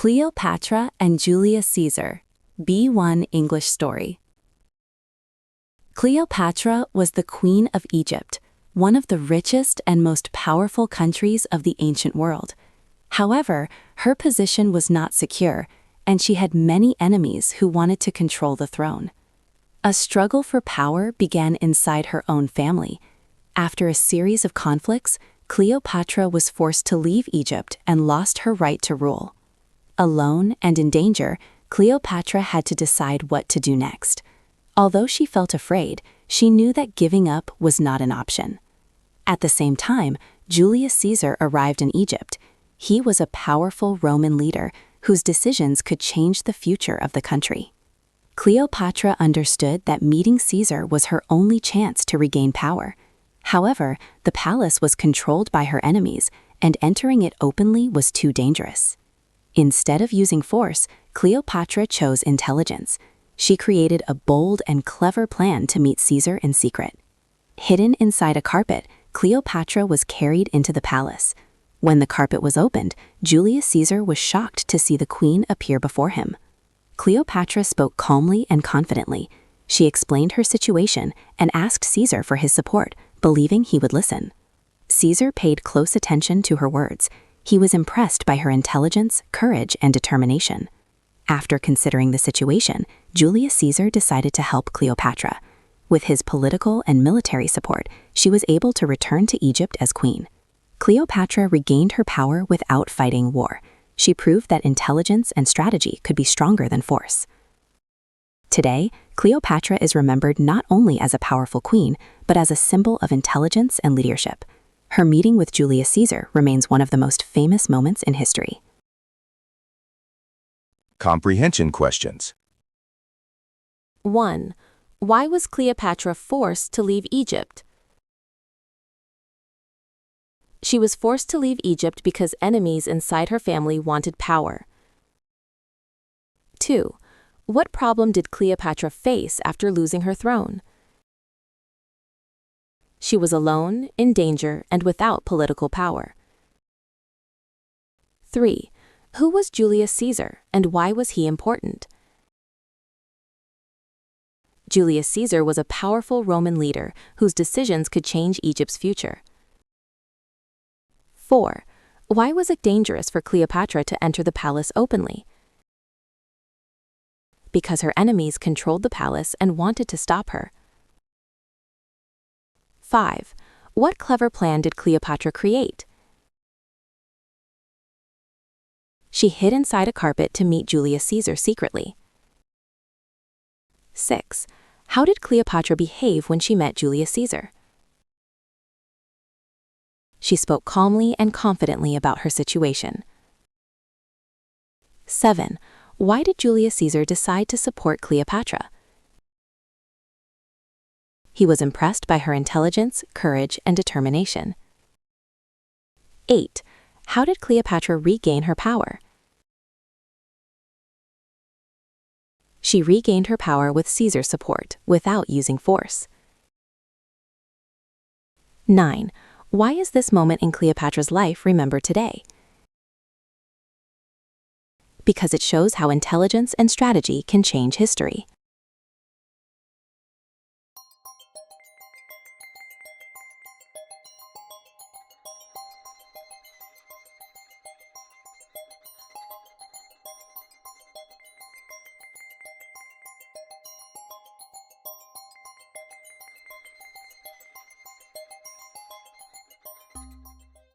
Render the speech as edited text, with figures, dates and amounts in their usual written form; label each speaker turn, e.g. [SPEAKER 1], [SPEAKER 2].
[SPEAKER 1] Cleopatra and Julius Caesar, B1 English story. Cleopatra was the Queen of Egypt, one of the richest and most powerful countries of the ancient world. However, her position was not secure, and she had many enemies who wanted to control the throne. A struggle for power began inside her own family. After a series of conflicts, Cleopatra was forced to leave Egypt and lost her right to rule. Alone and in danger, Cleopatra had to decide what to do next. Although she felt afraid, she knew that giving up was not an option. At the same time, Julius Caesar arrived in Egypt. He was a powerful Roman leader whose decisions could change the future of the country. Cleopatra understood that meeting Caesar was her only chance to regain power. However, the palace was controlled by her enemies, and entering it openly was too dangerous. Instead of using force, Cleopatra chose intelligence. She created a bold and clever plan to meet Caesar in secret. Hidden inside a carpet, Cleopatra was carried into the palace. When the carpet was opened, Julius Caesar was shocked to see the queen appear before him. Cleopatra spoke calmly and confidently. She explained her situation and asked Caesar for his support, believing he would listen. Caesar paid close attention to her words. He was impressed by her intelligence, courage, and determination. After considering the situation, Julius Caesar decided to help Cleopatra. With his political and military support, she was able to return to Egypt as queen. Cleopatra regained her power without fighting war. She proved that intelligence and strategy could be stronger than force. Today, Cleopatra is remembered not only as a powerful queen, but as a symbol of intelligence and leadership. Her meeting with Julius Caesar remains one of the most famous moments in history.
[SPEAKER 2] Comprehension questions.
[SPEAKER 3] 1. Why was Cleopatra forced to leave Egypt? She was forced to leave Egypt because enemies inside her family wanted power. 2. What problem did Cleopatra face after losing her throne? She was alone, in danger, and without political power. 3. Who was Julius Caesar, and why was he important? Julius Caesar was a powerful Roman leader whose decisions could change Egypt's future. 4. Why was it dangerous for Cleopatra to enter the palace openly? Because her enemies controlled the palace and wanted to stop her. 5. What clever plan did Cleopatra create? She hid inside a carpet to meet Julius Caesar secretly. 6. How did Cleopatra behave when she met Julius Caesar? She spoke calmly and confidently about her situation. 7. Why did Julius Caesar decide to support Cleopatra? He was impressed by her intelligence, courage, and determination. 8. How did Cleopatra regain her power? She regained her power with Caesar's support, without using force. 9. Why is this moment in Cleopatra's life remembered today? Because it shows how intelligence and strategy can change history.